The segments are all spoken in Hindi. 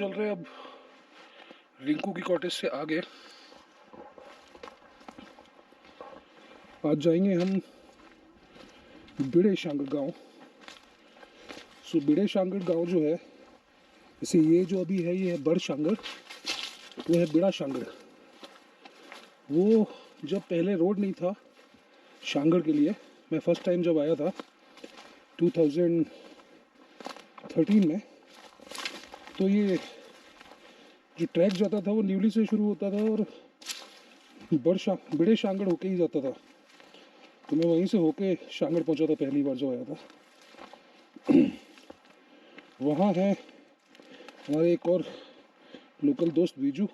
चल रहे हैं अब रिंकू की कॉटेज से आगे। आज जाएंगे हम बिड़े शांगड़ गांव। सो बिड़े शांगड़ गांव जो है, जैसे ये जो अभी है ये है बड़ शांगड़, वो है बिड़ा शांगड़। वो जब पहले रोड नहीं था शांगड़ के लिए, मैं फर्स्ट टाइम जब आया था 2013 में, तो ये जो ट्रैक जाता था वो न्यूली से शुरू होता था और बिड़े शांगड़ होके ही जाता था। तो मैं वहीं से होके शांगड़ पहुंचा था पहली बार जो आया था। वहाँ है हमारे एक और लोकल दोस्त बीजू,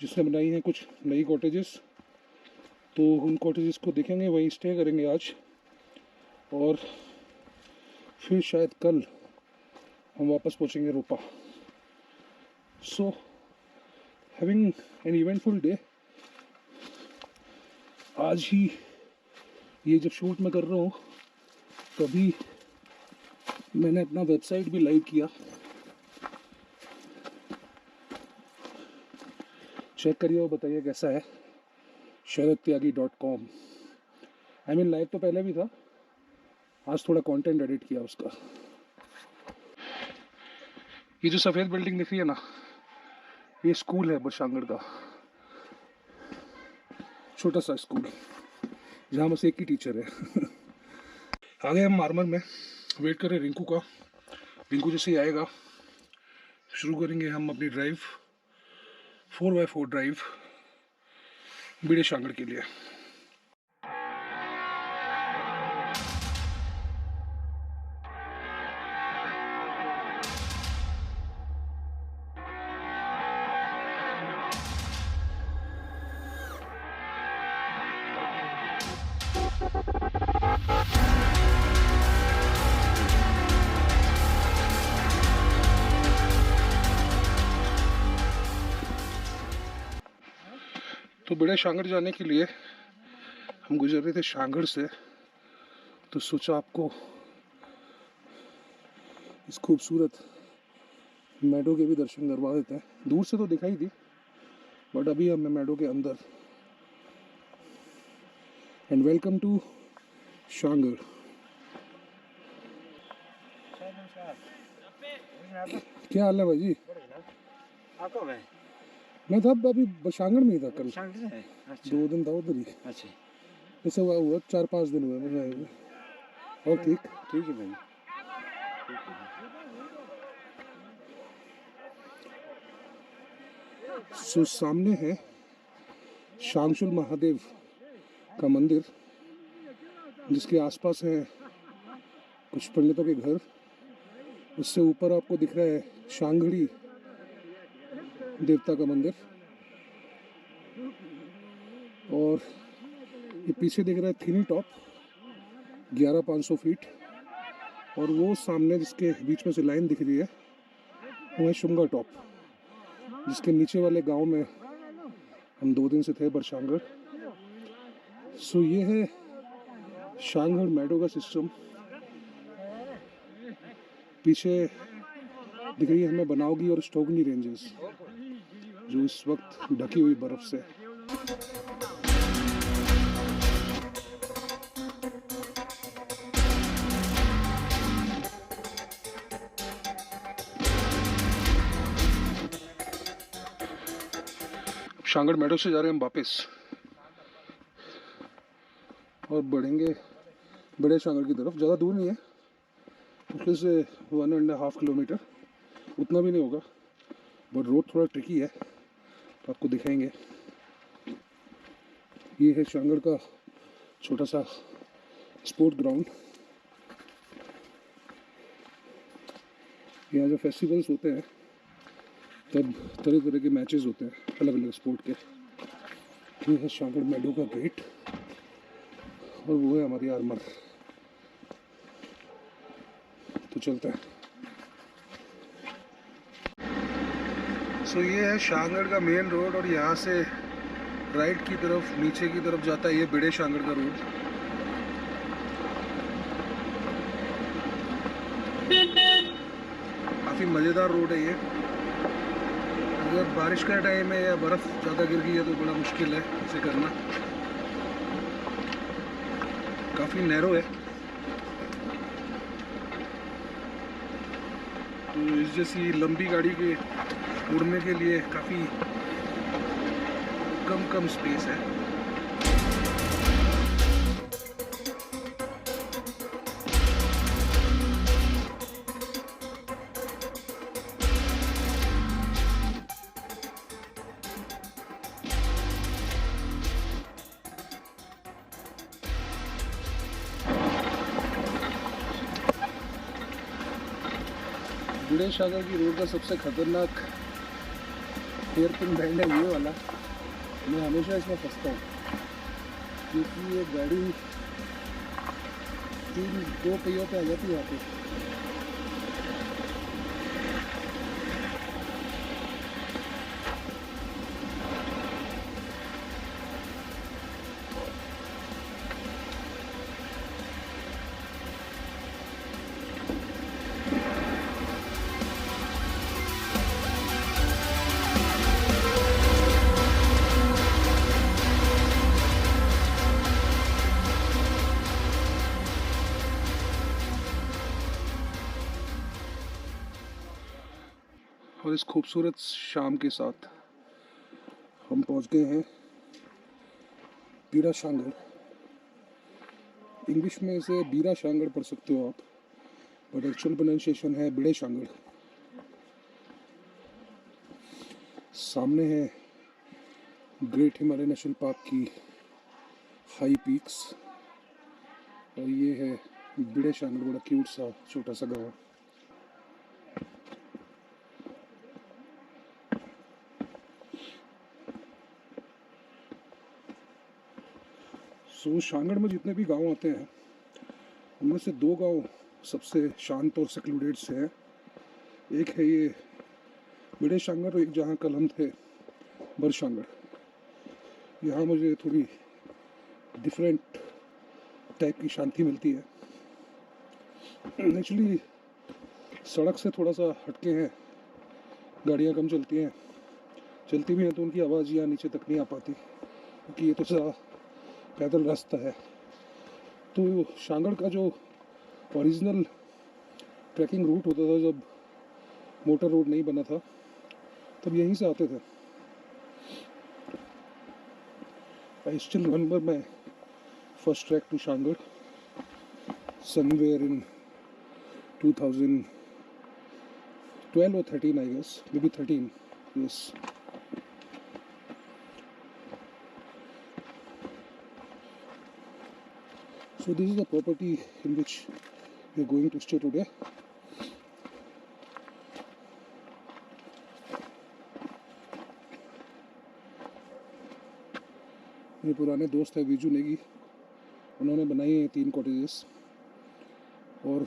जिसने बनाई हैं कुछ नई कॉटेजेस। तो उन कॉटेजेस को देखेंगे, वहीं स्टे करेंगे आज, और फिर शायद कल हम वापस पहुंचेंगे रोपा। So having an eventful day. आज ही ये जब शूट मैं कर रहा हूँ तभी मैंने अपना वेबसाइट भी लाइव किया, चेक करिए और बताइए कैसा है। sharadtyagi.com। आई मीन लाइव तो पहले भी था, आज थोड़ा कंटेंट एडिट किया उसका। ये जो सफ़ेद बिल्डिंग दिख रही है ना, ये स्कूल है बड़शांगड़ का, छोटा सा स्कूल जहाँ बस एक ही टीचर है। आ गए हम मारमर में, वेट कर रहे रिंकू का। रिंकू जैसे ही आएगा शुरू करेंगे हम अपनी ड्राइव, 4x4 ड्राइव बिड़े शांगड़ के लिए। तो बिड़े शांगड़ जाने के लिए हम गुजर रहे थे शांगड़ से, तो सोचा आपको इस खूबसूरत मैडो के भी दर्शन करवा देते हैं। दूर से तो दिखाई दी, बट अभी हम मैडो के अंदर। And welcome to Shangarh. क्या हाल है भाई जी? मैं था अभी शांगड़ में ही था कल। अच्छा। 2 दिन था उधर ही। अच्छा, जैसे हुआ 4-5 दिन हुए मुझे आए हुए। और ठीक है भाई। सो सामने है शांगशुल महादेव का मंदिर, जिसके आसपास है कुछ पंडितों के घर। उससे ऊपर आपको दिख रहा है शांगड़ी देवता का मंदिर, और ये पीछे दिख रहा है थिनी टॉप 11,500 फीट, और वो सामने जिसके बीच में से लाइन दिख रही है वो है शुंगा टॉप, जिसके नीचे वाले गांव में हम 2 दिन से थे बड़शांगड़। सो ये है शांगड़ मैडो का सिस्टम। पीछे दिख रही है हमें बनावगी और स्टोगनी रेंजेस, जो इस वक्त ढकी हुई बर्फ से। शांगड़ मैडो से जा रहे हैं हम वापस, और बढ़ेंगे बड़े शांगड़ की तरफ। ज़्यादा दूर नहीं है, मुश्किल से 1.5 किलोमीटर, उतना भी नहीं होगा, बट रोड थोड़ा ट्रिकी है, तो आपको दिखाएंगे। ये है शांगड़ का छोटा सा स्पोर्ट ग्राउंड। यहाँ जो फेस्टिवल्स होते हैं तब तरह तरह के मैचेस होते हैं अलग अलग स्पोर्ट के। ये है शांगड़ मैडो का गेट, और वो है हमारी आर्मर। तो चलते हैं। सो ये है शांगड़ का मेन रोड, और यहाँ से राइट की तरफ नीचे की तरफ जाता है ये बिड़े शांगड़ का रोड। काफ़ी मज़ेदार रोड है ये। अगर बारिश का टाइम है या बर्फ़ ज़्यादा गिर गई है तो बड़ा मुश्किल है इसे करना, काफ़ी नैरो है। तो इस जैसी लंबी गाड़ी के उड़ने के लिए काफ़ी कम स्पेस है। बुढ़े सागर की रोड का सबसे खतरनाक हेयरपिन बैंड है ये वाला। मैं हमेशा इसमें फंसता हूँ क्योंकि ये गाड़ी दो पहियों पे आ जाती है वहाँ पे। और इस खूबसूरत शाम के साथ हम पहुंच गए हैं बीरा शांगड़। इंग्लिश में इसे बीरा शांगड़ पढ़ सकते हो आप, बट एक्चुअल प्रोनाउंसिएशन है बिड़े शांगड़। सामने है ग्रेट हिमालय नेशनल पार्क की हाई पीक्स और ये है बिड़े शांगड़, बड़ा क्यूट सा छोटा सा गाँव। सो शांगड़ में जितने भी गांव आते हैं उनमें से दो गांव सबसे शांत और सेक्लूडेड से हैं। एक है ये बिड़े शांगड़ और एक जहाँ कल हम थे बरशांगड़। यहाँ मुझे थोड़ी डिफरेंट टाइप की शांति मिलती है। एक्चुअली सड़क से थोड़ा सा हटके हैं, गाड़ियाँ कम चलती हैं, चलती भी हैं तो उनकी आवाज़ यहाँ नीचे तक नहीं आ पाती क्योंकि ये तो सा पैदल रास्ता है। तो शांगड़ का जो ओरिजिनल ट्रैकिंग रूट होता था जब मोटर रोड नहीं बना था तब यहीं से आते थे। I still remember my first trek to Shangarh somewhere in 2012 or 13 I guess, maybe 13, yes. So this is the property in which we are going to stay today. मेरे पुराने दोस्त है बीजू नेगी, उन्होंने बनाई है 3 कॉटेजेस। और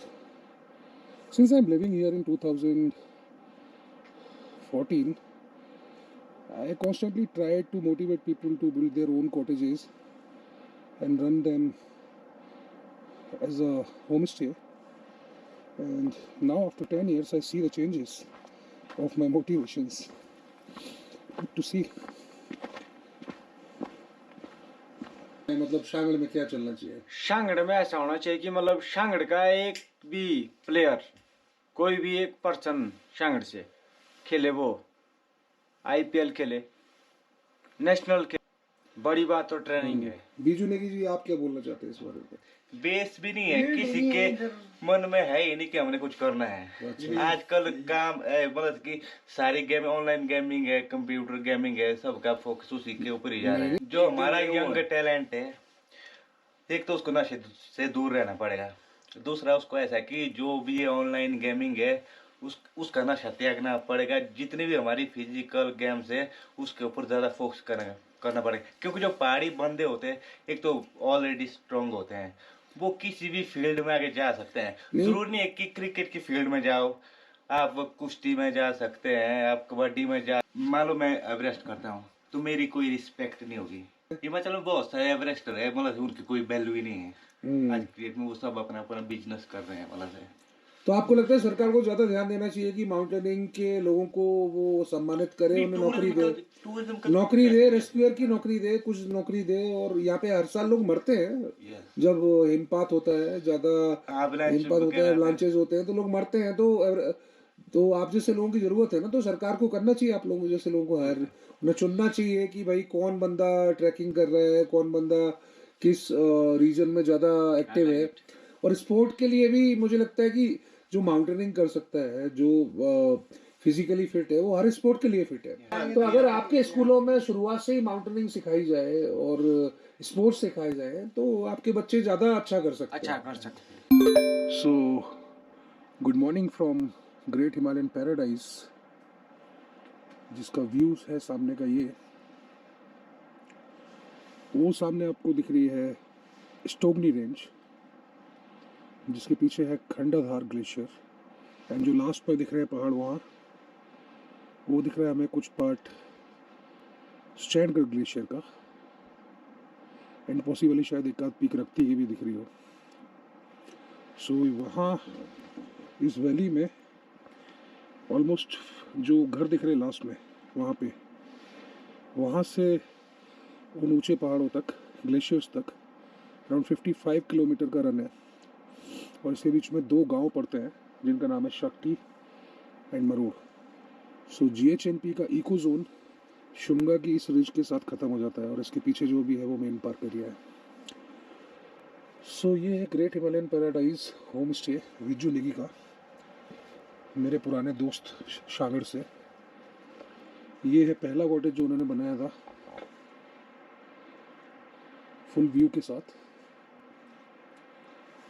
since I'm living here in 2014, I constantly try to motivate people to build their own cottages and run them as a homestay. And now after 10 years I see the changes of my motivations. Good to see. मतलब शांगड़ में क्या चलना चाहिए? शांगड़ में ऐसा होना चाहिए कि मतलब शांगड़ का एक भी प्लेयर, कोई भी एक पर्सन शांगड़ से खेले, वो IPL खेले, नेशनल खेले, बड़ी बात तो ट्रेनिंग है। बीजू नेगी जी, आप क्या बोलना चाहते हैं इस बारे में? बेस भी नहीं है, किसी के मन में है ही नहीं कि हमने कुछ करना है। आजकल काम मतलब कि सारी गेम ऑनलाइन गेमिंग है, कंप्यूटर गेमिंग है, सबका फोकस उसी के ऊपर ही जा रहा है। जो हमारा यंग टैलेंट है, एक तो उसको नशे से दूर रहना पड़ेगा, दूसरा उसको ऐसा कि जो भी ये ऑनलाइन गेमिंग है उसका नशा त्यागना पड़ेगा। जितनी भी हमारी फिजिकल गेम्स है उसके ऊपर ज्यादा फोकस करना पड़ेगा, क्योंकि जो पहाड़ी बंदे होते हैं एक तो ऑलरेडी स्ट्रांग होते हैं, वो किसी भी फील्ड में आगे जा सकते हैं। जरूरी नहीं है कि क्रिकेट की फील्ड में जाओ, आप कुश्ती में जा सकते हैं, आप कबड्डी में जा। मान लो मैं एवरेस्ट करता हूँ तो मेरी कोई रिस्पेक्ट नहीं होगी। हिमाचल में बहुत सारे एवरेस्टर है, मतलब उनकी कोई वैल्यू ही नहीं है। आज क्रिकेट में वो सब अपना अपना बिजनेस कर रहे हैं, मतलब तो आपको लगता है सरकार को ज्यादा ध्यान देना चाहिए कि माउंटेनिंग के लोगों को वो सम्मानित करे, उन्हें नौकरी दे, नौकरी दे, रेस्क्यूअर की नौकरी दे, कुछ नौकरी दे। और यहाँ पे हर साल लोग मरते हैं जब हिमपात होता है, ज्यादा हिमपात होता है, लांचेज होते हैं, तो लोग मरते हैं। तो आप जैसे लोगों की जरूरत है ना, तो सरकार को करना चाहिए, आप लोगों जैसे लोगों को हायर, उन्हें चुनना चाहिए कि भाई कौन बंदा ट्रैकिंग कर रहा है, कौन बंदा किस रीजन में ज्यादा एक्टिव है। और स्पोर्ट के लिए भी मुझे लगता है कि जो माउंटेनिंग कर सकता है, जो फिजिकली फिट है, वो हर स्पोर्ट के लिए फिट है। तो अगर आपके स्कूलों में शुरुआत से ही माउंटेनिंग सिखाई जाए और स्पोर्ट्स सिखाए जाए तो आपके बच्चे ज़्यादा अच्छा कर सकते हैं। So good morning from great Himalayan paradise, जिसका व्यूज है सामने का ये, वो सामने आपको दिख रही है स्टोगनी रेंज, जिसके पीछे है खंडाधार ग्लेशियर, एंड जो लास्ट पर दिख रहे हैं पहाड़ वहाँ, वो दिख रहा है हमें कुछ पार्ट स्टैंडगढ़ ग्लेशियर का, एंड पॉसिबली शायद एक आध पीक रखती की भी दिख रही हो। सो वहाँ इस वैली में ऑलमोस्ट जो घर दिख रहे हैं लास्ट में वहाँ पे, वहाँ से उन ऊंचे पहाड़ों तक, ग्लेशियर्स तक अराउंड 55 किलोमीटर का रन है। और इसके बीच में 2 गांव पड़ते हैं जिनका नाम है शक्ति एंड मरूड़। सो GHMP का इको जोन शुंगा की इस रिज के साथ ख़त्म हो जाता है, और इसके पीछे जो भी है वो मेन पार्क एरिया है। सो ये है great Himalayan paradise home stay Viju Negi का, मेरे पुराने दोस्त शांगड़ से। ये है पहला कॉटेज जो उन्होंने बनाया था फुल व्यू के साथ,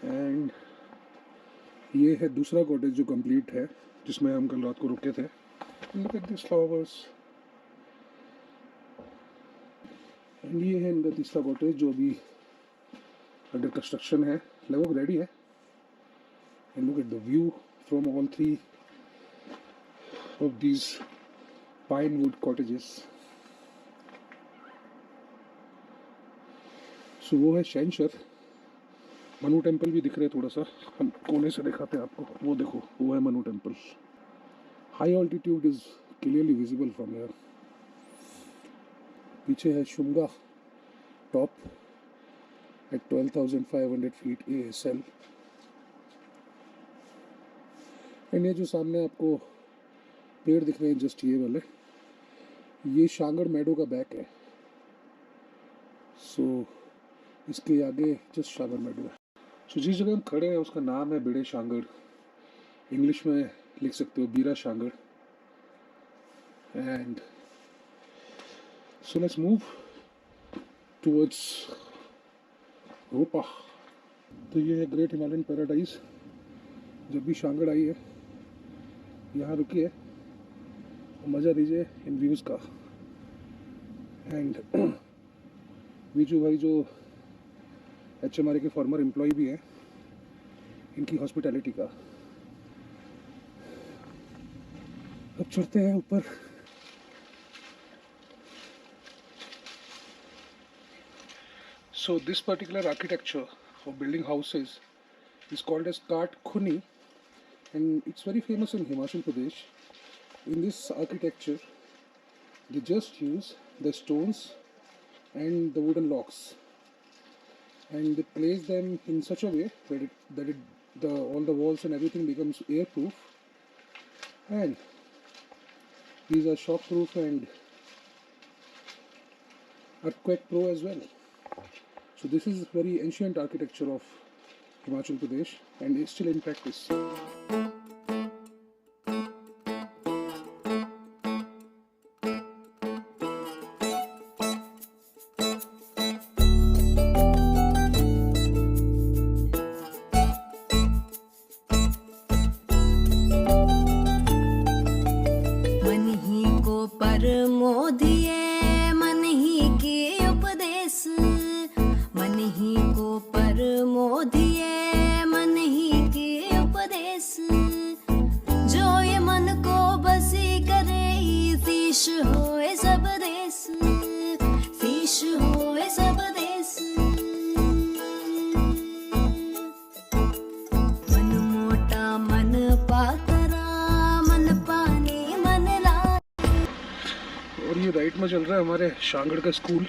एंड ये है दूसरा कॉटेज जो कंप्लीट है, जिसमें हम कल रात को रुके थे। Look at this flowers. And ये है इनका तीसरा कॉटेज जो अभी अंडर कंस्ट्रक्शन है, लगभग रेडी है। And look at the view from all 3 of these pine wood cottages. So वो है शैनशर। मनु टेम्पल भी दिख रहे हैं, थोड़ा सा हम कोने से दिखाते हैं आपको, वो देखो वो है Manu temple. High altitude is clearly visible from here. पीछे है Shunga top at 12,500 feet ASL। And ये जो सामने आपको पेड़ दिख रहे हैं, जस्ट ये वाले, ये शांगड़ मेडो का बैक है। सो इसके आगे जस्ट शांगड़ मेडो है। सो जिस जगह हम खड़े हैं उसका नाम है बिड़े शांगड़, इंग्लिश में लिख सकते हो Bira Shangarh. And so let's move towards Ropa. तो ये है ग्रेट हिमालयन पैराडाइज। जब भी शांगड़ आई है यहाँ रुकिए, मज़ा लीजिए इन व्यूज़ का। एंड विजू भाई जो HMRA के फॉर्मर एम्प्लॉय भी हैं, इनकी हॉस्पिटैलिटी का। अब चढ़ते हैं ऊपर। So this particular architecture of building houses is called as Kaat Khuni, and it's very famous in Himachal Pradesh. In this architecture, they just use the stones and the wooden logs, and they place them in such a way that all the walls and everything becomes airproof, and these are shockproof and earthquake pro as well. So this is very ancient architecture of Himachal Pradesh and is still in practice. मन ही को परमोधिए मन ही के उपदेश, मन ही को परमोधिए मन ही के उपदेश। में चल रहा है हमारे शांगड़ का school.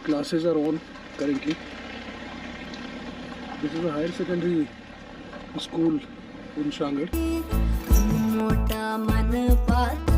Classes are on currently. This is a higher secondary school in Shanghai. मोटा मन पात